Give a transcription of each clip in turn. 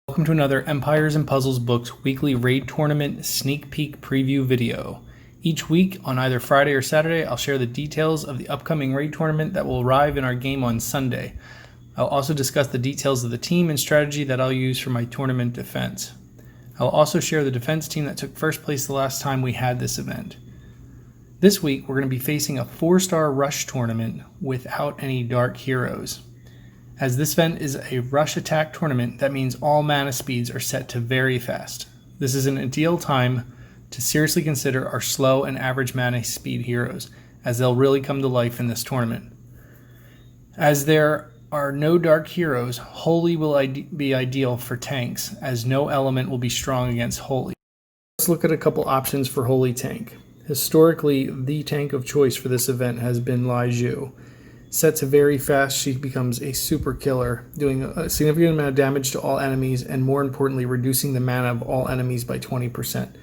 Welcome to another Empires and Puzzles Books weekly raid tournament sneak peek preview video. Each week, on either Friday or Saturday, I'll share the details of the upcoming raid tournament that will arrive in our game on Sunday. I'll also discuss the details of the team and strategy that I'll use for my tournament defense. I'll also share the defense team that took first place the last time we had this event. This week, we're going to be facing a 4-star rush tournament without any dark heroes. As this event is a rush attack tournament, that means all mana speeds are set to very fast. This is an ideal time to seriously consider our slow and average mana speed heroes, as they'll really come to life in this tournament. As there are no dark heroes, Holy will be ideal for tanks, as no element will be strong against Holy. Let's look at a couple options for Holy tank. Historically, the tank of choice for this event has been Lai Zhu. Set to very fast, she becomes a super killer, doing a significant amount of damage to all enemies and, more importantly, reducing the mana of all enemies by 20%.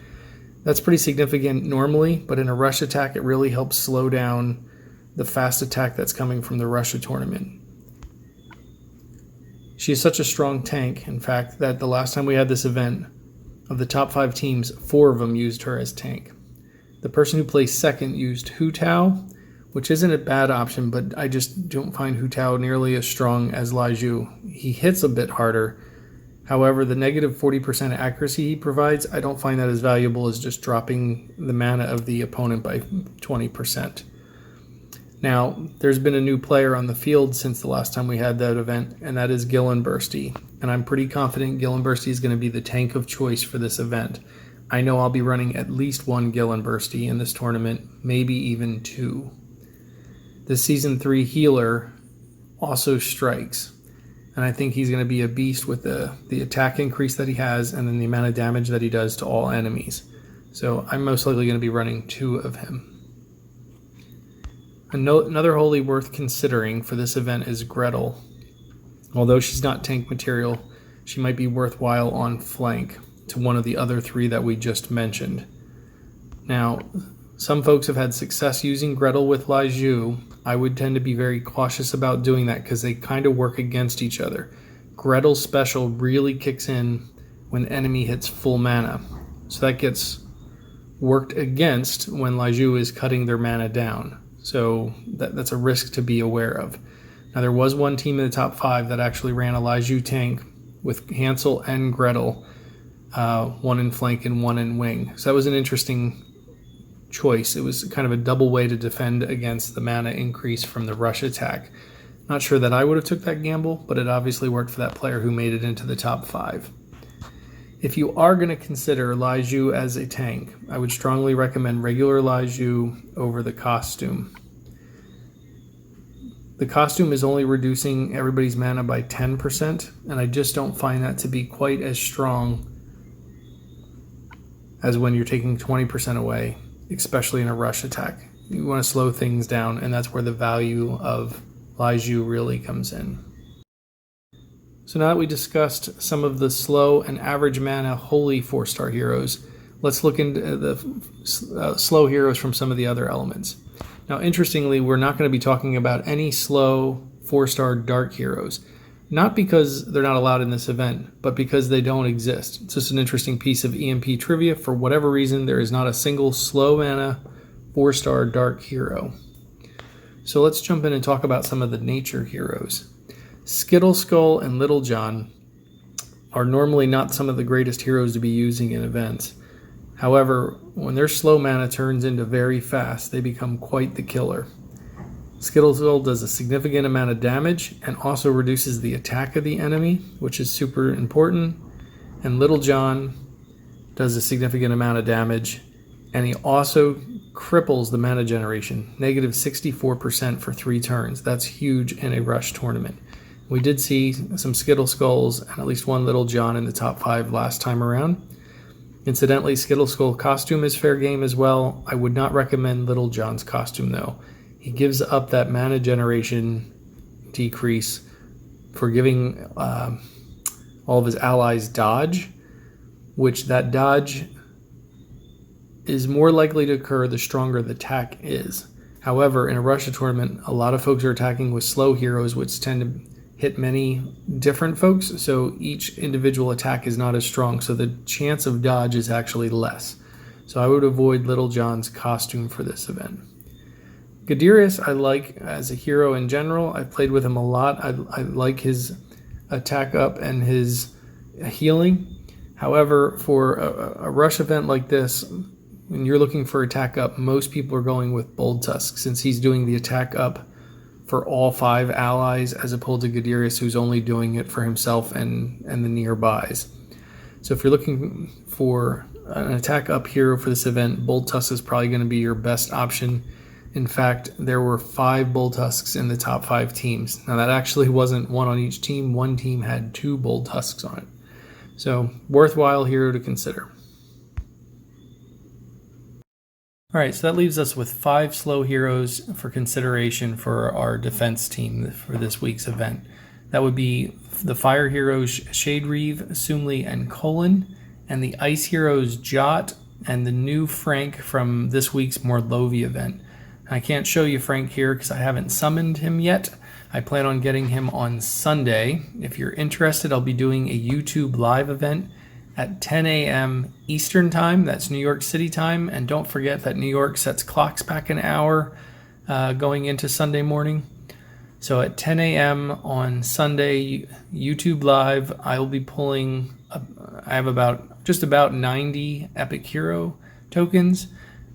That's pretty significant normally, but in a rush attack it really helps slow down the fast attack that's coming from the Russia tournament. She is such a strong tank, in fact, that the last time we had this event, of the top 5 teams, 4 of them used her as tank. The person who placed second used Hu Tao, which isn't a bad option, but I just don't find Hu Tao nearly as strong as Lai Zhu. He hits a bit harder. However, the negative 40% accuracy he provides, I don't find that as valuable as just dropping the mana of the opponent by 20%. Now, there's been a new player on the field since the last time we had that event, and that is Gillen Bursty. And I'm pretty confident Gillen Bursty is going to be the tank of choice for this event. I know I'll be running at least one Gillen Bursty in this tournament, maybe even 2. The Season 3 healer also strikes, and I think he's going to be a beast with the attack increase that he has and then the amount of damage that he does to all enemies. So I'm most likely going to be running 2 of him. Another Holy worth considering for this event is Gretel. Although she's not tank material, she might be worthwhile on flank to one of the other 3 that we just mentioned. Now, some folks have had success using Gretel with Lai Zhu. I would tend to be very cautious about doing that because they kind of work against each other. Gretel's special really kicks in when the enemy hits full mana. So that gets worked against when Lai Zhu is cutting their mana down. So that's a risk to be aware of. Now, there was one team in the top 5 that actually ran a Lai Zhu tank with Hansel and Gretel, one in flank and one in wing. So that was an interesting choice. It was kind of a double way to defend against the mana increase from the rush attack. Not sure that I would have took that gamble, but it obviously worked for that player who made it into the top 5. If you are going to consider Lai Zhu as a tank, I would strongly recommend regular Lai Zhu over the costume. The costume is only reducing everybody's mana by 10%, and I just don't find that to be quite as strong as when you're taking 20% away, especially in a rush attack. You want to slow things down, and that's where the value of Lai Zhu really comes in. So now that we discussed some of the slow and average mana Holy 4-star heroes, let's look into the slow heroes from some of the other elements. Now, interestingly, we're not going to be talking about any slow 4-star dark heroes. Not because they're not allowed in this event, but because they don't exist. It's just an interesting piece of EMP trivia. For whatever reason, there is not a single slow mana 4-star dark hero. So let's jump in and talk about some of the nature heroes. Skittle Skull and Little John are normally not some of the greatest heroes to be using in events. However, when their slow mana turns into very fast, they become quite the killer. Skittle Skull does a significant amount of damage and also reduces the attack of the enemy, which is super important. And Little John does a significant amount of damage, and he also cripples the mana generation, negative 64% for 3 turns. That's huge in a rush tournament. We did see some Skittle Skulls and at least one Little John in the top 5 last time around. Incidentally, Skittle Skull costume is fair game as well. I would not recommend Little John's costume though. He gives up that mana generation decrease for giving all of his allies dodge, which that dodge is more likely to occur the stronger the attack is. However, in a Russia tournament, a lot of folks are attacking with slow heroes, which tend to hit many different folks, so each individual attack is not as strong, so the chance of dodge is actually less. So I would avoid Little John's costume for this event. Gadirius I like as a hero in general. I've played with him a lot. I like his attack up and his healing. However, for a rush event like this, when you're looking for attack up, most people are going with Bold Tusk, since he's doing the attack up for all 5 allies, as opposed to Gadirius, who's only doing it for himself and the nearbys. So if you're looking for an attack up hero for this event, Bold Tusk is probably going to be your best option. In fact, there were 5 Bold Tusks in the top 5 teams. Now that actually wasn't one on each team. One team had 2 Bold Tusks on it. So worthwhile hero to consider. All right, so that leaves us with 5 slow heroes for consideration for our defense team for this week's event. That would be the fire heroes Shade-Reave, Sumli, and Colin, and the ice heroes Jot, and the new Frank from this week's Morlovi event. I can't show you Frank here because I haven't summoned him yet. I plan on getting him on Sunday. If you're interested, I'll be doing a YouTube live event at 10 a.m. Eastern Time. That's New York City time. And don't forget that New York sets clocks back an hour going into Sunday morning. So at 10 a.m. on Sunday, YouTube Live, I will be pulling, I have just about 90 Epic Hero tokens.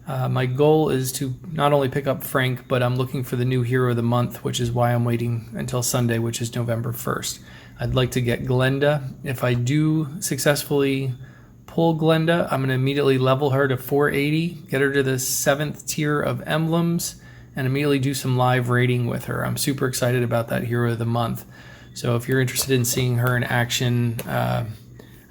My goal is to not only pick up Frank, but I'm looking for the new Hero of the Month, which is why I'm waiting until Sunday, which is November 1st. I'd like to get Glenda. If I do successfully pull Glenda, I'm going to immediately level her to 480, get her to the 7th tier of emblems, and immediately do some live raiding with her. I'm super excited about that Hero of the Month. So if you're interested in seeing her in action,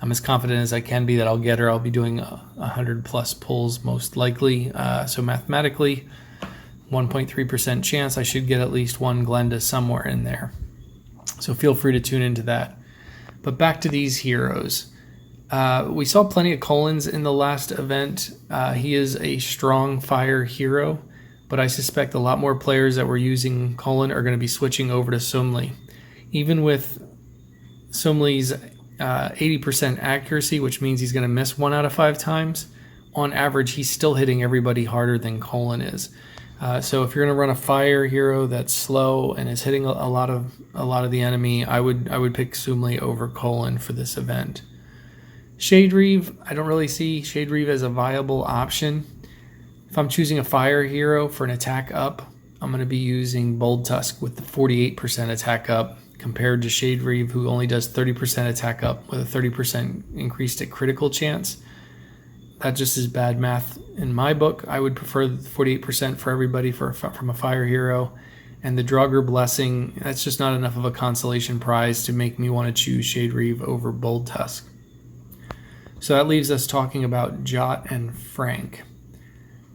I'm as confident as I can be that I'll get her. I'll be doing 100 plus pulls most likely. So mathematically, 1.3% chance I should get at least one Glenda somewhere in there. So feel free to tune into that. But back to these heroes. We saw plenty of Colins in the last event. He is a strong fire hero, but I suspect a lot more players that were using Colin are going to be switching over to Sumli. Even with Sumli's 80% accuracy, which means he's going to miss 1 out of 5 times, on average he's still hitting everybody harder than Colin is. So if you're going to run a fire hero that's slow and is hitting a lot of the enemy, I would pick Sumli over Colin for this event. Shade-Reave, I don't really see Shade-Reave as a viable option. If I'm choosing a fire hero for an attack up, I'm going to be using Bold Tusk with the 48% attack up, compared to Shade-Reave, who only does 30% attack up with a 30% increased at critical chance. That just is bad math in my book. I would prefer the 48% for everybody from a fire hero. And the Draugr Blessing, that's just not enough of a consolation prize to make me want to choose Shade-Reave over Bold Tusk. So that leaves us talking about Jot and Frank.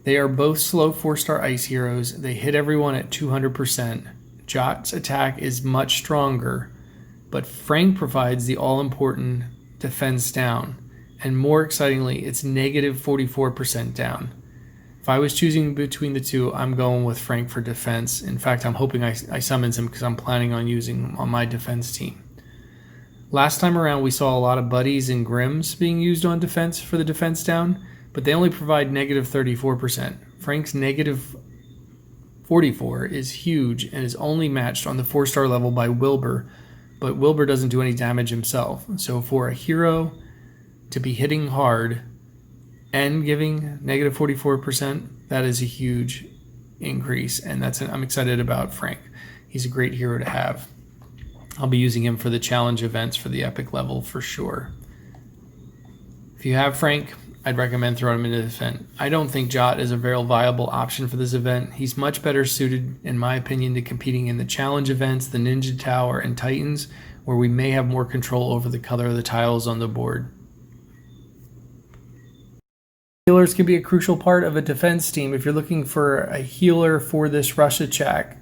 They are both slow 4-star ice heroes. They hit everyone at 200%. Jot's attack is much stronger, but Frank provides the all-important defense down, and more excitingly, it's negative 44% down. If I was choosing between the two, I'm going with Frank for defense. In fact, I'm hoping I summons him because I'm planning on using him on my defense team. Last time around, we saw a lot of Buddies and Grims being used on defense for the defense down, but they only provide negative 34%. Frank's negative 44 is huge and is only matched on the 4-star level by Wilbur, but Wilbur doesn't do any damage himself. So for a hero to be hitting hard and giving negative 44%, that is a huge increase, and I'm excited about Frank. He's a great hero to have. I'll be using him for the challenge events for the epic level for sure. If you have Frank, I'd recommend throwing him into the event. I don't think Jot is a very viable option for this event. He's much better suited, in my opinion, to competing in the challenge events, the Ninja Tower, and Titans, where we may have more control over the color of the tiles on the board. Healers can be a crucial part of a defense team. If you're looking for a healer for this rush attack,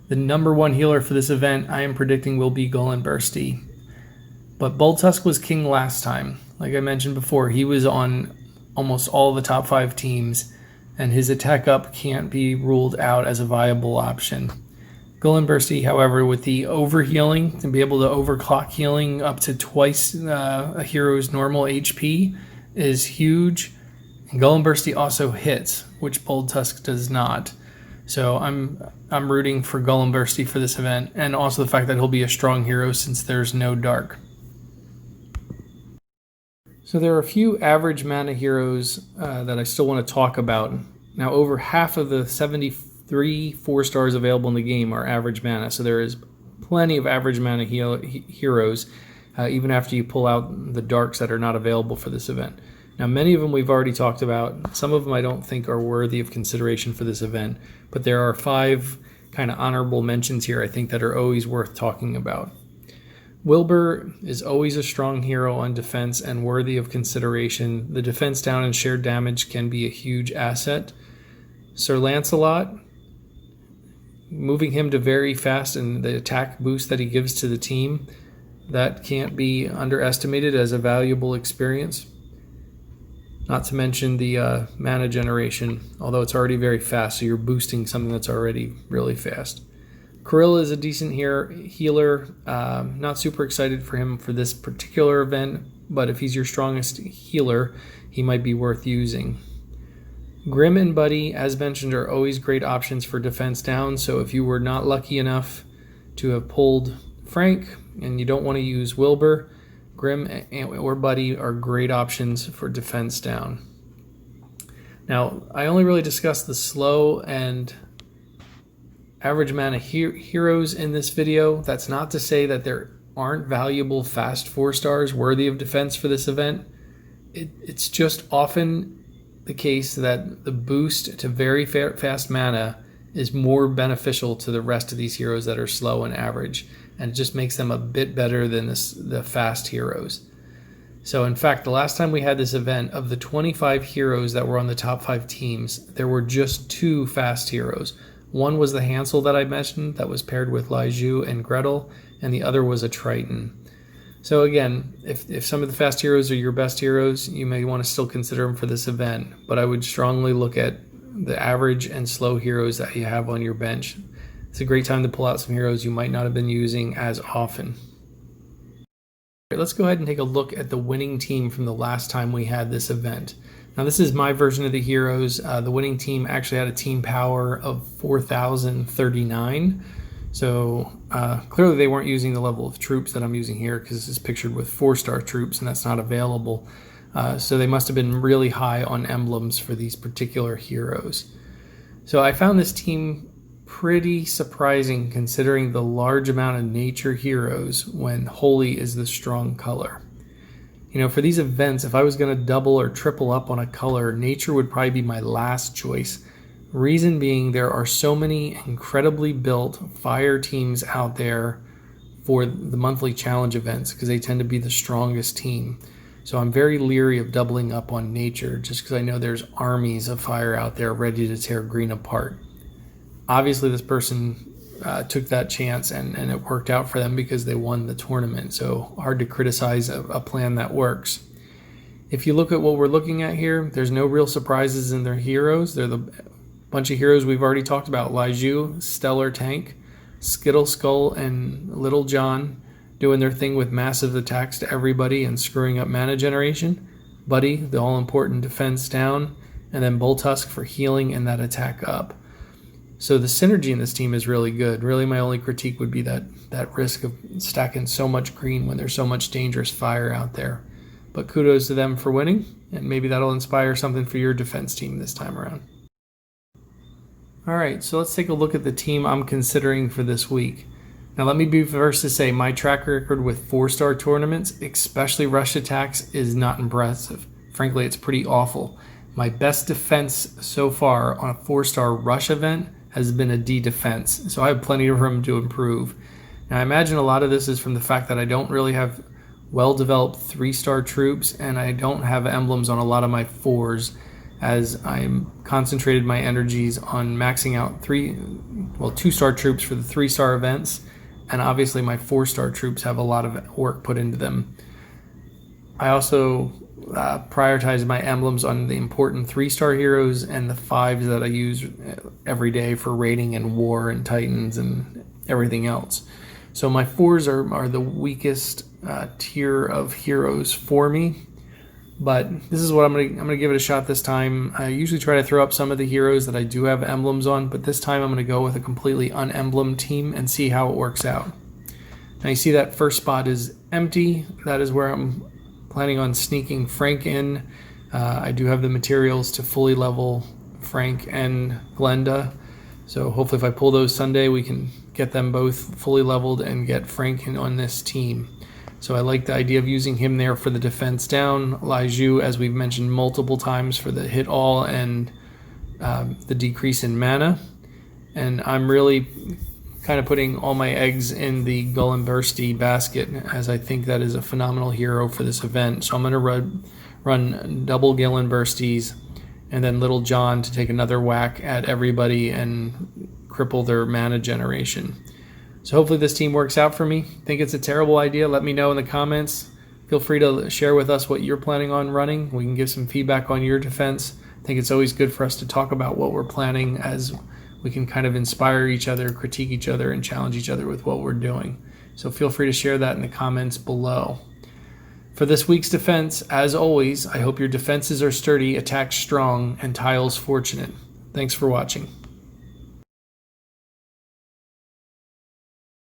the number 1 healer for this event I am predicting will be Golan Bursty. But Bold Tusk was king last time. Like I mentioned before, he was on almost all the top 5 teams, and his attack up can't be ruled out as a viable option. Gullinbursty, however, with the overhealing, to be able to overclock healing up to twice a hero's normal HP is huge. And Gullinbursty also hits, which Bolttusk does not. So I'm rooting for Gullinbursty for this event, and also the fact that he'll be a strong hero since there's no dark. So there are a few average mana heroes that I still want to talk about. Now, over half of the 73 4-stars available in the game are average mana, so there is plenty of average mana heroes, even after you pull out the darks that are not available for this event. Now, many of them we've already talked about. Some of them I don't think are worthy of consideration for this event, but there are 5 kind of honorable mentions here I think that are always worth talking about. Wilbur is always a strong hero on defense and worthy of consideration. The defense down and shared damage can be a huge asset. Sir Lancelot, moving him to very fast and the attack boost that he gives to the team, that can't be underestimated as a valuable experience. Not to mention the mana generation, although it's already very fast, so you're boosting something that's already really fast. Krill is a decent healer. Not super excited for him for this particular event, but if he's your strongest healer, he might be worth using. Grim and Buddy, as mentioned, are always great options for defense down, so if you were not lucky enough to have pulled Frank and you don't want to use Wilbur, Grim or Buddy are great options for defense down. Now, I only really discussed the slow and average mana heroes in this video. That's not to say that there aren't valuable fast 4-stars worthy of defense for this event. It's just often the case that the boost to very fast mana is more beneficial to the rest of these heroes that are slow and average, and it just makes them a bit better than the fast heroes. So in fact, the last time we had this event, of the 25 heroes that were on the top 5 teams, there were just 2 fast heroes. One was the Hansel that I mentioned that was paired with Lai Zhu and Gretel, and the other was a Triton. So again, if some of the fast heroes are your best heroes, you may want to still consider them for this event, but I would strongly look at the average and slow heroes that you have on your bench. It's a great time to pull out some heroes you might not have been using as often. Right, let's go ahead and take a look at the winning team from the last time we had this event. Now, this is my version of the heroes. The winning team actually had a team power of 4,039. So clearly they weren't using the level of troops that I'm using here, because this is pictured with 4-star troops and that's not available. So they must have been really high on emblems for these particular heroes. So I found this team pretty surprising considering the large amount of nature heroes when holy is the strong color. You know, for these events, if I was going to double or triple up on a color, nature would probably be my last choice. Reason being, there are so many incredibly built fire teams out there for the monthly challenge events because they tend to be the strongest team. So I'm very leery of doubling up on nature just because I know there's armies of fire out there ready to tear green apart. Obviously, this person took that chance and it worked out for them because they won the tournament. So hard to criticize a plan that works. If you look at what we're looking at here, there's no real surprises in their heroes. They're the bunch of heroes we've already talked about. Lai Zhu, Stellar Tank, Skittle Skull, and Little John doing their thing with massive attacks to everybody and screwing up mana generation. Buddy, the all-important defense down, and then Bolttusk for healing and that attack up. So the synergy in this team is really good. Really, my only critique would be that risk of stacking so much green when there's so much dangerous fire out there. But kudos to them for winning, and maybe that'll inspire something for your defense team this time around. All right, so let's take a look at the team I'm considering for this week. Now, let me be first to say my track record with 4-star tournaments, especially rush attacks, is not impressive. Frankly, it's pretty awful. My best defense so far on a 4-star rush event has been a D defense, so I have plenty of room to improve. Now, I imagine a lot of this is from the fact that I don't really have well-developed 3-star troops, and I don't have emblems on a lot of my 4s, as I'm concentrated my energies on maxing out 2-star troops for the 3-star events, and obviously my 4-star troops have a lot of work put into them. I also prioritize my emblems on the important 3-star heroes and the 5s that I use every day for raiding and war and titans and everything else. So my 4s are the weakest tier of heroes for me, but this is what I'm gonna give it a shot this time. I usually try to throw up some of the heroes that I do have emblems on, but this time I'm gonna go with a completely unemblem team and see how it works out. Now you see that first spot is empty. That is where I'm planning on sneaking Frank in. I do have the materials to fully level Frank and Glenda, so hopefully if I pull those Sunday, we can get them both fully leveled and get Frank in on this team. So I like the idea of using him there for the defense down. Lai Zhu, as we've mentioned multiple times, for the hit all and the decrease in mana. And I'm really kind of putting all my eggs in the Gullinbursti basket, as I think that is a phenomenal hero for this event. So I'm going to run double Gullinburstis and then Little John to take another whack at everybody and cripple their mana generation. So hopefully this team works out for me. Think it's a terrible idea? Let me know in the comments. Feel free to share with us what you're planning on running. We can give some feedback on your defense. I think it's always good for us to talk about what we're planning, as we can kind of inspire each other, critique each other, and challenge each other with what we're doing. So feel free to share that in the comments below. For this week's defense, as always, I hope your defenses are sturdy, attacks strong, and tiles fortunate. Thanks for watching.